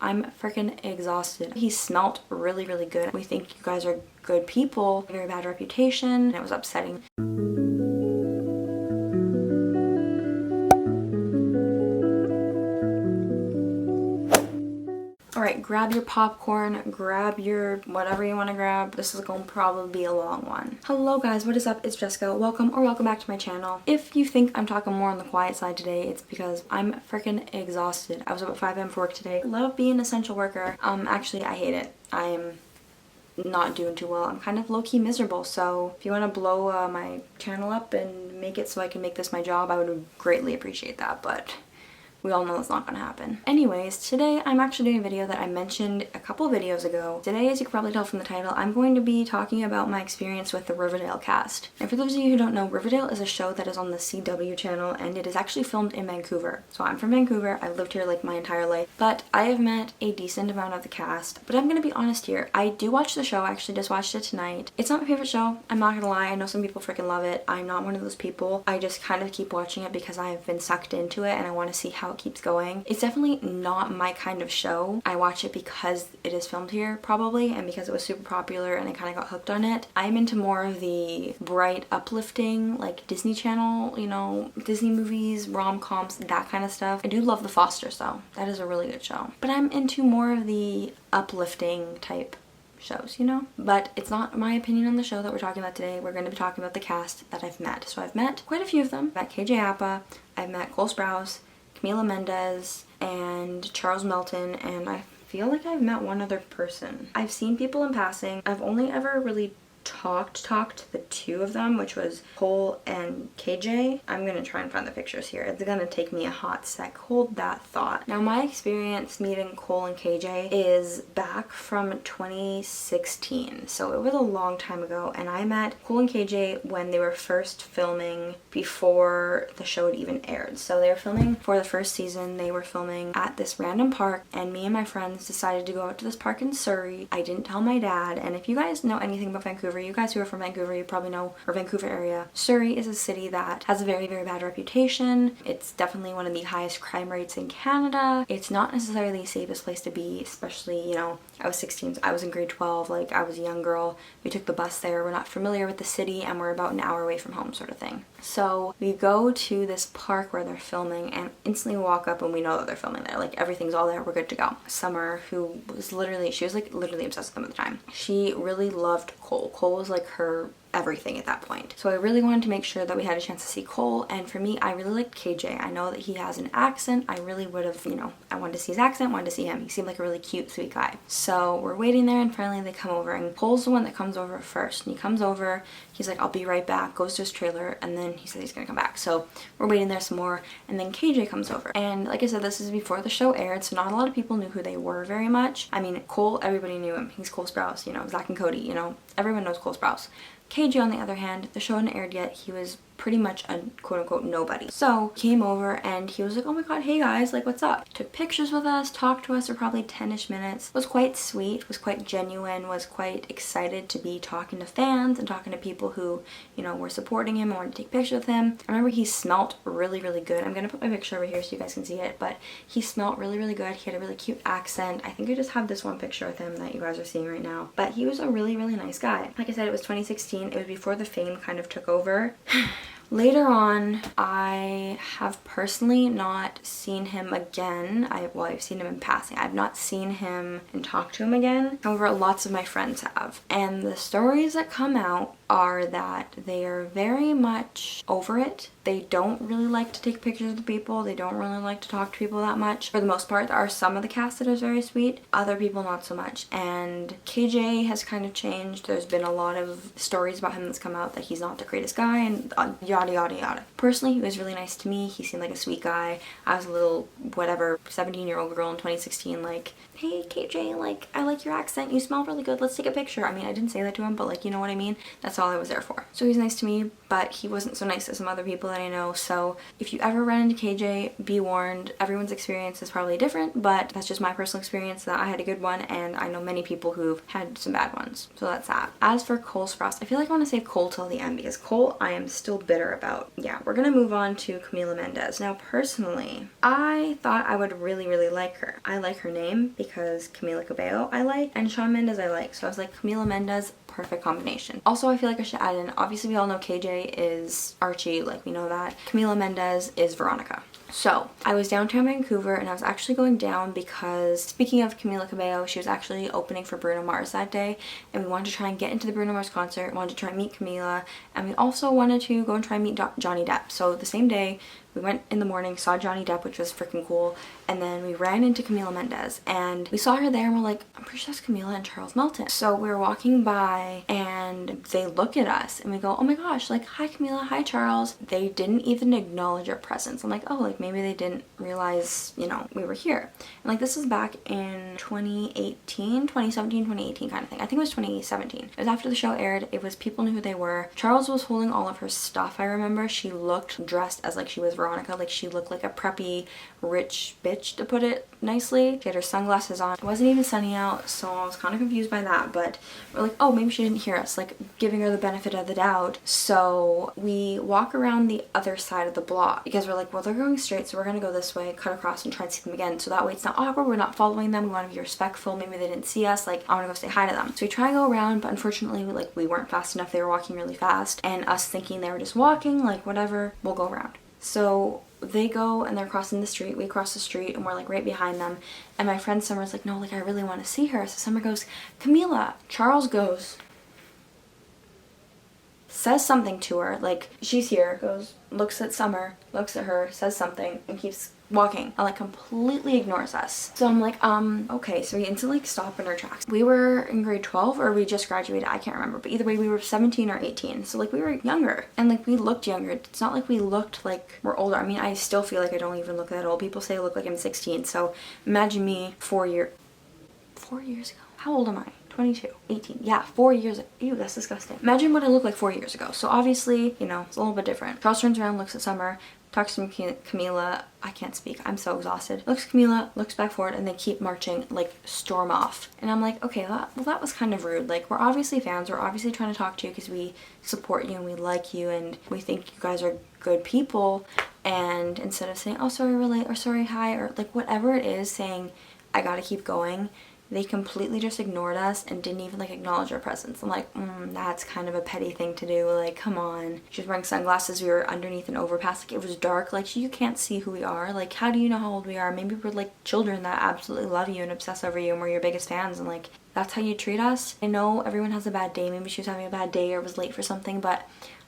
I'm freaking exhausted. He smelt really, really good. We think you guys are good people. Very bad reputation. And it was upsetting. Alright, grab your popcorn, grab your whatever you want to grab. This is going to probably be a long one. Hello guys, what is up? It's Jessica. Welcome back to my channel. If you think I'm talking more on the quiet side today, it's because I'm freaking exhausted. I was up at 5 a.m. for work today. Love being an essential worker. Actually, I hate it. I'm not doing too well. I'm kind of low-key miserable, so if you want to blow my channel up and make it so I can make this my job, I would greatly appreciate that, but we all know that's not gonna happen. Anyways, today I'm actually doing a video that I mentioned a couple videos ago. Today, as you can probably tell from the title, I'm going to be talking about my experience with the Riverdale cast. And for those of you who don't know, Riverdale is a show that is on the CW channel, and it is actually filmed in Vancouver. So I'm from Vancouver. I've lived here like my entire life, but I have met a decent amount of the cast. But I'm gonna be honest here, I do watch the show. I actually just watched it tonight. It's not my favorite show. I'm not gonna lie. I know some people freaking love it. I'm not one of those people. I just kind of keep watching it because I have been sucked into it and I want to see how it keeps going. It's definitely not my kind of show. I watch it because it is filmed here probably, and because it was super popular and I kind of got hooked on it. I'm into more of the bright, uplifting, like Disney Channel, you know, Disney movies, rom-coms, that kind of stuff. I do love The Fosters though. That is a really good show. But I'm into more of the uplifting type shows, you know? But it's not my opinion on the show that we're talking about today. We're going to be talking about the cast that I've met. So I've met quite a few of them. I've met KJ Apa, I've met Cole Sprouse, Camila Mendez, and Charles Melton, and I feel like I've met one other person. I've seen people in passing. I've only ever really talked to the two of them, which was Cole and KJ. I'm gonna try and find the pictures here. It's gonna take me a hot sec. Hold that thought. Now, my experience meeting Cole and KJ is back from 2016, so it was a long time ago, and I met Cole and KJ when they were first filming before the show had even aired. So they were filming for the first season. They were filming at this random park, and me and my friends decided to go out to this park in Surrey. I didn't tell my dad, and if you guys know anything about Vancouver, you guys who are from Vancouver, you probably know, or Vancouver area, Surrey is a city that has a very, very bad reputation. It's definitely one of the highest crime rates in Canada. It's not necessarily the safest place to be, especially, you know, I was 16, so I was in grade 12, like I was a young girl. We took the bus there. We're not familiar with the city and we're about an hour away from home, sort of thing. So we go to this park where they're filming and instantly walk up and we know that they're filming there. Like everything's all there, we're good to go. Summer, who was literally, she was like literally obsessed with them at the time. She really loved Cole. Cole was like her everything at that point. So I really wanted to make sure that we had a chance to see Cole, and for me, I really liked KJ. I know that he has an accent. I really would have, you know, I wanted to see his accent, wanted to see him. He seemed like a really cute, sweet guy. So we're waiting there and finally they come over, and Cole's the one that comes over first, and he comes over, he's like, I'll be right back, goes to his trailer, and then he said he's gonna come back. So we're waiting there some more, and then KJ comes over. And like I said, this is before the show aired, so not a lot of people knew who they were very much. I mean, Cole, everybody knew him. He's Cole Sprouse, you know, Zach and Cody, you know, everyone knows Cole Sprouse. KJ, on the other hand, the show hadn't aired yet. He was pretty much a quote-unquote nobody. So he came over and he was like, oh my god, hey guys, like what's up? Took pictures with us, talked to us for probably 10-ish minutes. Was quite sweet, was quite genuine, was quite excited to be talking to fans and talking to people who, you know, were supporting him and wanted to take pictures with him. I remember he smelt really, really good. I'm gonna put my picture over here so you guys can see it, but he smelt really, really good. He had a really cute accent. I think I just have this one picture with him that you guys are seeing right now. But he was a really, really nice guy. Like I said, it was 2016. It was before the fame kind of took over. Later on, I have personally not seen him again. I've seen him in passing. I've not seen him and talked to him again. However, lots of my friends have. And the stories that come out are that they are very much over it. They don't really like to take pictures with people. They don't really like to talk to people that much. For the most part, there are some of the cast that is very sweet. Other people not so much. And KJ has kind of changed. There's been a lot of stories about him that's come out that he's not the greatest guy and yada yada yada. Personally, he was really nice to me. He seemed like a sweet guy. I was a little whatever 17-year-old girl in 2016 like, hey KJ, like I like your accent. You smell really good. Let's take a picture. I mean, I didn't say that to him, but like, you know what I mean? That's That's all I was there for. So he's nice to me, but he wasn't so nice to some other people that I know. So if you ever run into KJ, be warned. Everyone's experience is probably different, but that's just my personal experience, that I had a good one, and I know many people who've had some bad ones. So that's that. As for Cole Sprouse, I feel like I want to save Cole till the end because Cole I am still bitter about. Yeah, we're gonna move on to Camila Mendez. Now personally, I thought I would really like her. I like her name because Camila Cabello I like, and Shawn Mendes I like. So I was like, Camila Mendez, perfect combination. Also, I feel like I should add in, obviously we all know KJ is Archie, like we know that. Camila Mendez is Veronica. So I was downtown Vancouver, and I was actually going down because, speaking of Camila Cabello, she was actually opening for Bruno Mars that day, and we wanted to try and get into the Bruno Mars concert, wanted to try and meet Camila, and we also wanted to go and try and meet Johnny Depp. So the same day, we went in the morning, saw Johnny Depp, which was freaking cool, and then we ran into Camila Mendez, and we saw her there, and we're like, I'm pretty sure that's Camila and Charles Melton. So we were walking by, and they look at us, and we go, oh my gosh, like, hi Camila, hi Charles. They didn't even acknowledge our presence. I'm like, oh, like maybe they didn't realize, you know, we were here. And like, this is back in 2017, 2018 kind of thing. I think it was 2017. It was after the show aired. It was, people knew who they were. Charles was holding all of her stuff, I remember. She looked dressed as like she was Veronica, like she looked like a preppy rich bitch, to put it nicely. She had her sunglasses on. It wasn't even sunny out, so I was kind of confused by that, but we're like, oh, maybe she didn't hear us, like giving her the benefit of the doubt. So we walk around the other side of the block because we're like, well, they're going straight, so we're gonna go this way, cut across and try and see them again, so that way it's not awkward, we're not following them, we want to be respectful, maybe they didn't see us, like I want to go say hi to them. So we try and go around, but unfortunately like we weren't fast enough. They were walking really fast, and us thinking they were just walking, like whatever, we'll go around. So they go and they're crossing the street, we cross the street, and we're like right behind them, and my friend Summer's like, no, like I really want to see her. So Summer goes, Camila. Charles goes, says something to her, like she's here, goes, looks at Summer, looks at her, says something, and keeps walking, and like completely ignores us. So I'm like, okay. So we instantly stop in our tracks. We were in grade 12, or we just graduated, I can't remember, but either way we were 17 or 18, so like we were younger, and like we looked younger. It's not like we looked like we're older. I mean, I still feel like I don't even look that old. People say I look like I'm 16, so imagine me 4 years ago. How old am I? 22, 18, yeah, 4 years, ew, that's disgusting. Imagine what I looked like 4 years ago. So obviously, you know, it's a little bit different. Charles turns around, looks at Summer, talks to Camila. I can't speak, I'm so exhausted. Looks at Camila, looks back forward, and they keep marching, like storm off. And I'm like, okay, well that was kind of rude. Like, we're obviously fans, we're obviously trying to talk to you because we support you and we like you and we think you guys are good people. And instead of saying, oh, sorry, we're late, or sorry, hi, or like whatever it is, saying, I gotta keep going, they completely just ignored us and didn't even like acknowledge our presence. I'm like, that's kind of a petty thing to do. Like, come on. She was wearing sunglasses. We were underneath an overpass. Like, it was dark. Like, you can't see who we are. Like, how do you know how old we are? Maybe we're like children that absolutely love you and obsess over you, and we're your biggest fans, and like, that's how you treat us. I know everyone has a bad day. Maybe she was having a bad day or was late for something, but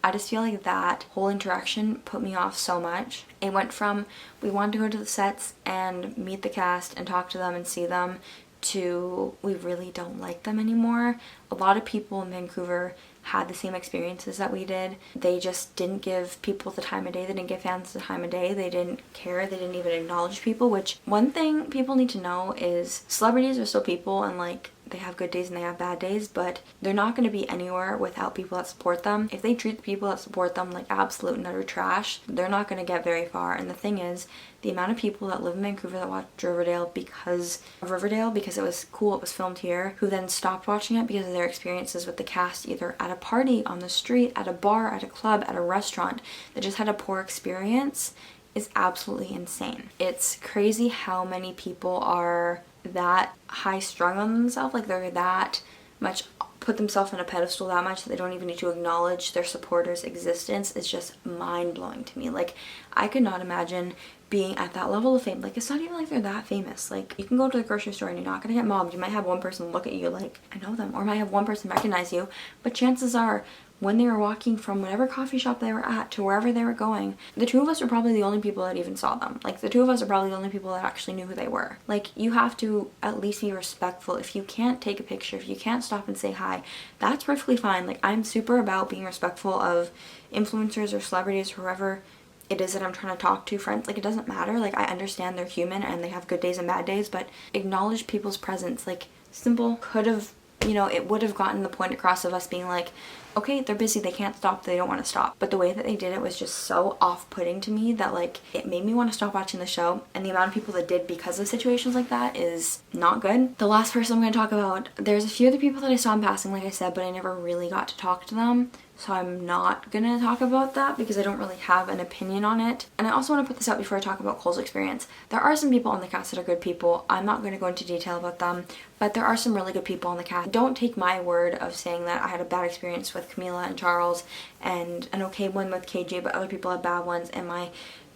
I just feel like that whole interaction put me off so much. It went from, we wanted to go to the sets and meet the cast and talk to them and see them, to we really don't like them anymore. A lot of people in Vancouver had the same experiences that we did. They just didn't give people the time of day. They didn't give fans the time of day. They didn't care. They didn't even acknowledge people, which one thing people need to know is celebrities are still people, and like, they have good days and they have bad days, but they're not going to be anywhere without people that support them. If they treat the people that support them like absolute and utter trash, they're not going to get very far. And the thing is, the amount of people that live in Vancouver that watched Riverdale because it was cool, it was filmed here, who then stopped watching it because of their experiences with the cast, either at a party, on the street, at a bar, at a club, at a restaurant, that just had a poor experience, is absolutely insane. It's crazy how many people are that high strung on themselves, like they're that much, put themselves on a pedestal that much that they don't even need to acknowledge their supporters' existence. Is just mind-blowing to me. Like, I could not imagine being at that level of fame. Like, it's not even like they're that famous. Like, you can go to the grocery store and you're not gonna get mobbed. You might have one person look at you like, I know them, or might have one person recognize you, but chances are when they were walking from whatever coffee shop they were at to wherever they were going, the two of us were probably the only people that even saw them. Like, the two of us are probably the only people that actually knew who they were. Like, you have to at least be respectful. If you can't take a picture, if you can't stop and say hi, that's perfectly fine. Like, I'm super about being respectful of influencers or celebrities, whoever it is that I'm trying to talk to, friends. Like, it doesn't matter. Like, I understand they're human and they have good days and bad days, but acknowledge people's presence. Like, simple, could have you know, it would have gotten the point across of us being like, okay, they're busy, they can't stop, they don't want to stop. But the way that they did it was just so off-putting to me that like it made me want to stop watching the show. And the amount of people that did because of situations like that is not good. The last person I'm going to talk about, there's a few other people that I saw in passing, like I said, but I never really got to talk to them. So I'm not gonna talk about that because I don't really have an opinion on it. And I also want to put this out before I talk about Cole's experience. There are some people on the cast that are good people. I'm not going to go into detail about them, but there are some really good people on the cast. Don't take my word of saying that I had a bad experience with Camila and Charles and an okay one with KJ, but other people had bad ones, and my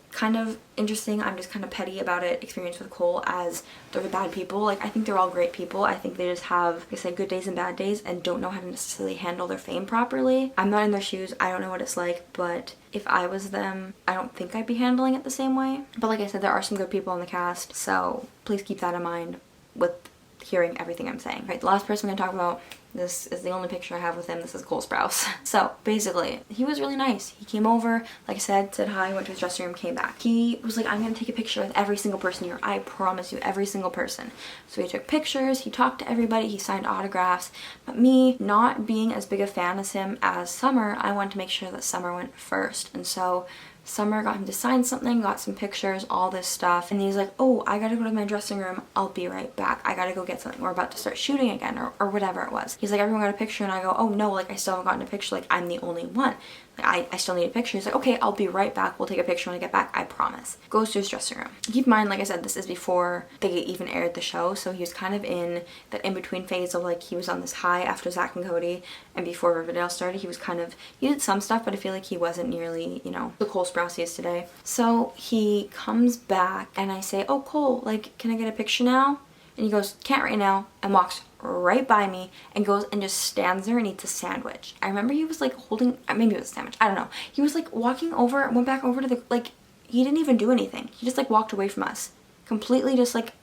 kind of interesting, I'm just kind of petty about it, experience with Cole as they're bad people. Like, I think they're all great people. I think they just have, like I said, good days and bad days and don't know how to necessarily handle their fame properly. I'm not in their shoes. I don't know what it's like, but if I was them, I don't think I'd be handling it the same way. But like I said, there are some good people in the cast, so please keep that in mind with hearing everything I'm saying. Right, the last person I'm going to talk about, this is the only picture I have with him. This is Cole Sprouse. So basically, he was really nice. He came over, like I said hi, went to his dressing room, came back. He was like, I'm gonna take a picture with every single person here. I promise you, every single person. So he took pictures, he talked to everybody, he signed autographs. But me, not being as big a fan as him as Summer, I wanted to make sure that Summer went first. And so Summer got him to sign something, got some pictures, all this stuff. And he's like, oh, I gotta go to my dressing room. I'll be right back. I gotta go get something. We're about to start shooting again, or whatever it was. He's like, everyone got a picture, and I go, oh no, like I still haven't gotten a picture, like I'm the only one. Like, I still need a picture. He's like, okay, I'll be right back. We'll take a picture when I get back, I promise. Goes to his dressing room. Keep in mind, like I said, this is before they even aired the show, so he was kind of in that in-between phase of like, he was on this high after Zach and Cody, and before Riverdale started, he was kind of, he did some stuff, but I feel like he wasn't nearly, you know, the Cole Sprouse he is today. So he comes back, and I say, oh, Cole, like, can I get a picture now? And he goes, can't right now, and walks right by me and goes and just stands there and eats a sandwich. I remember he was like holding, maybe it was a sandwich, I don't know. He was like walking over, went back over to the, like, he didn't even do anything. He just like walked away from us. Completely just like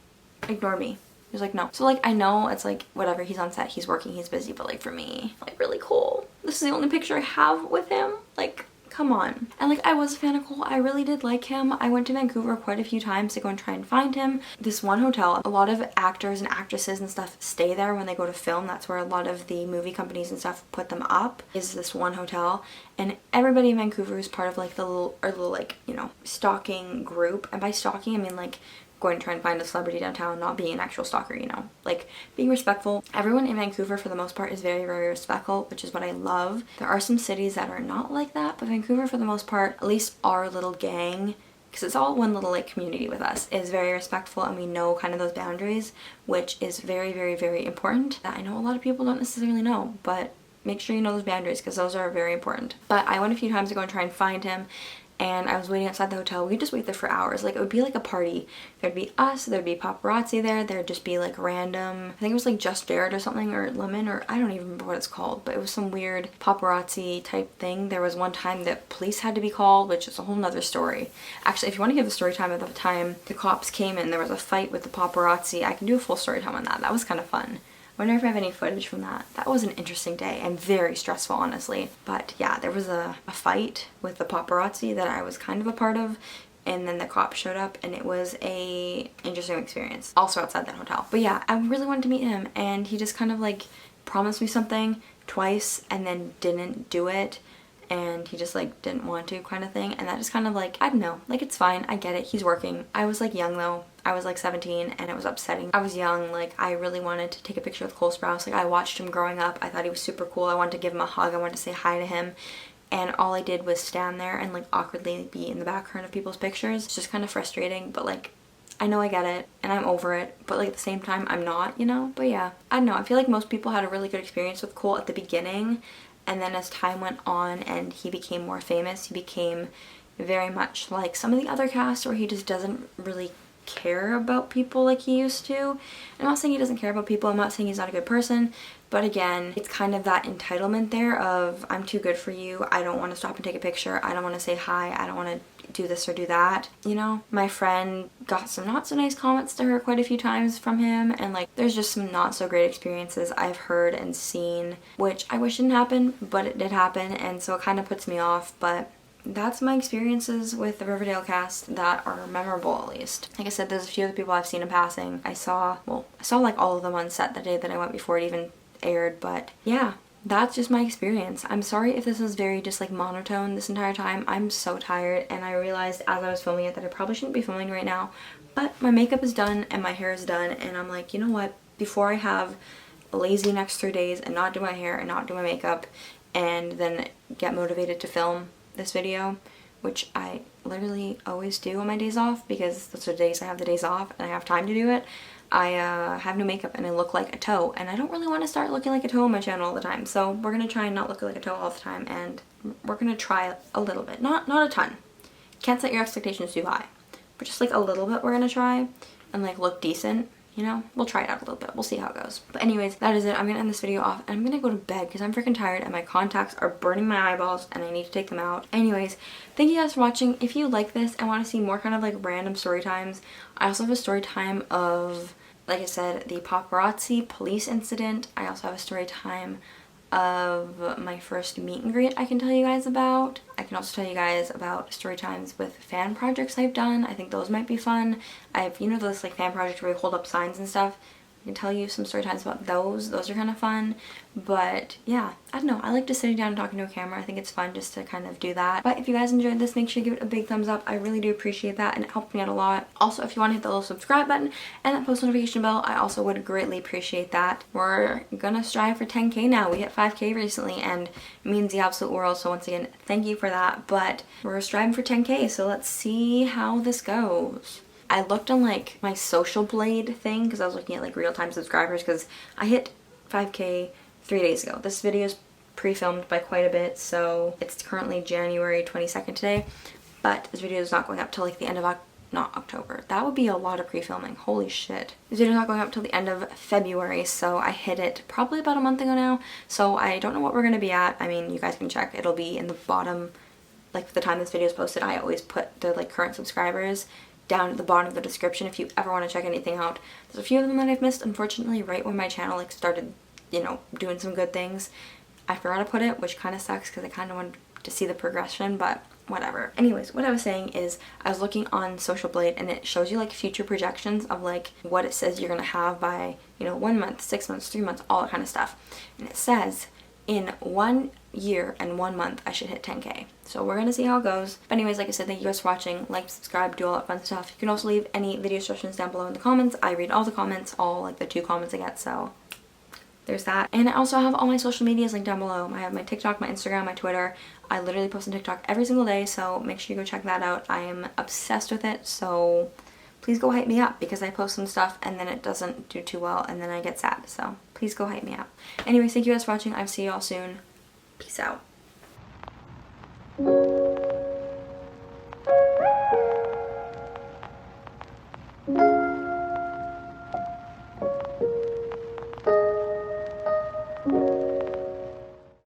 ignored me. He was like, no. So like, I know it's like, whatever, he's on set, he's working, he's busy, but like for me, like really cool. This is the only picture I have with him. Like, come on. And like, I was a fan of Cole. I really did like him. I went to Vancouver quite a few times to go and try and find him. This one hotel, a lot of actors and actresses and stuff stay there when they go to film. That's where a lot of the movie companies and stuff put them up, is this one hotel. And everybody in Vancouver is part of like the little like, you know, stalking group. And by stalking, I mean like going to try and find a celebrity downtown, not being an actual stalker, you know, like being respectful. Everyone in Vancouver for the most part is very, very respectful, which is what I love. There are some cities that are not like that, but Vancouver for the most part, at least our little gang, because it's all one little like community with us, is very respectful, and we know kind of those boundaries, which is very, very, very important. I know a lot of people don't necessarily know, but make sure you know those boundaries because those are very important. But I went a few times to go and try and find him, and I was waiting outside the hotel. We'd just wait there for hours. Like, it would be like a party. There'd be us, there'd be paparazzi there, there'd just be like random, I think it was like Just Jared or something, or Lemon, or I don't even remember what it's called, but it was some weird paparazzi type thing. There was one time that police had to be called, which is a whole nother story. Actually, if you want to hear the story time of the time the cops came in, there was a fight with the paparazzi. I can do a full story time on that. That was kind of fun. I wonder if I have any footage from that. That was an interesting day and very stressful, honestly. But yeah, there was a fight with the paparazzi that I was kind of a part of, and then the cops showed up, and it was a interesting experience. Also outside that hotel. But yeah, I really wanted to meet him, and he just kind of like promised me something twice and then didn't do it. And he just like didn't want to, kind of thing. And that just kind of like, I don't know, like it's fine, I get it, he's working. I was like young though. I was like 17 and it was upsetting. I was young, like I really wanted to take a picture with Cole Sprouse. Like I watched him growing up. I thought he was super cool. I wanted to give him a hug. I wanted to say hi to him. And all I did was stand there and like awkwardly be in the background of people's pictures. It's just kind of frustrating, but like I know I get it and I'm over it, but like at the same time I'm not, you know? But yeah, I don't know. I feel like most people had a really good experience with Cole at the beginning. And then as time went on and he became more famous, he became very much like some of the other cast where he just doesn't really care about people like he used to. I'm not saying he doesn't care about people, I'm not saying he's not a good person, but again, it's kind of that entitlement there of I'm too good for you, I don't want to stop and take a picture, I don't want to say hi, I don't want to do this or do that, you know? My friend got some not so nice comments to her quite a few times from him, and like there's just some not so great experiences I've heard and seen, which I wish didn't happen, but it did happen, and so it kind of puts me off. But that's my experiences with the Riverdale cast that are memorable, at least. Like I said, there's a few other people I've seen in passing. I saw like all of them on set the day that I went before it even aired, but yeah, that's just my experience. I'm sorry if this was very just like monotone this entire time. I'm so tired, and I realized as I was filming it that I probably shouldn't be filming right now, but my makeup is done and my hair is done, and I'm like, you know what, before I have a lazy next 3 days and not do my hair and not do my makeup and then get motivated to film this video, which I literally always do on my days off because those are the days I have the days off and I have time to do it. I have no makeup and I look like a toe, and I don't really want to start looking like a toe on my channel all the time, so we're gonna try and not look like a toe all the time, and we're gonna try a little bit, not a ton. Can't set your expectations too high, but just like a little bit we're gonna try and like look decent. You know, we'll try it out a little bit. We'll see how it goes. But anyways, that is it. I'm gonna end this video off and I'm gonna go to bed because I'm freaking tired and my contacts are burning my eyeballs and I need to take them out. Anyways, thank you guys for watching. If you like this and want to see more kind of like random story times, I also have a story time of, like I said, the paparazzi police incident. I also have a story time of my first meet and greet I can tell you guys about. I can also tell you guys about story times with fan projects I've done. I think those might be fun. I've, you know, those like fan projects where you hold up signs and stuff. I can tell you some story times about those. Those are kind of fun. But yeah, I don't know. I like just sitting down and talking to a camera. I think it's fun just to kind of do that. But if you guys enjoyed this, make sure you give it a big thumbs up. I really do appreciate that and it helped me out a lot. Also, if you want to hit the little subscribe button and that post notification bell, I also would greatly appreciate that. We're gonna strive for 10K now. We hit 5K recently and it means the absolute world. So once again, thank you for that. But we're striving for 10K, so let's see how this goes. I looked on like my Social Blade thing because I was looking at like real-time subscribers because I hit 5K 3 days ago. This video is pre-filmed by quite a bit, so it's currently January 22nd today, but this video is not going up till like the end of not October. That would be a lot of pre-filming. Holy shit. This video is not going up till the end of February, so I hit it probably about a month ago now, so I don't know what we're going to be at. I mean, you guys can check. It'll be in the bottom, like the time this video is posted. I always put the like current subscribers down at the bottom of the description if you ever want to check anything out. There's a few of them that I've missed, unfortunately, right when my channel like started, you know, doing some good things. I forgot to put it, which kind of sucks because I kind of wanted to see the progression, but whatever. Anyways, what I was saying is I was looking on Social Blade and it shows you like future projections of like what it says you're gonna have by, you know, 1 month, 6 months, 3 months, all that kind of stuff. And it says in 1 year and 1 month I should hit 10K. So we're gonna see how it goes. But anyways, like I said, thank you guys for watching. Like, subscribe, do all that fun stuff. You can also leave any video suggestions down below in the comments. I read all the comments, all like the 2 comments I get, so there's that. And I also have all my social medias linked down below. I have my TikTok, my Instagram, my Twitter. I literally post on TikTok every single day, so make sure you go check that out. I am obsessed with it, so please go hype me up because I post some stuff and then it doesn't do too well and then I get sad. So please go hype me up. Anyways, thank you guys for watching. I'll see you all soon. Peace out.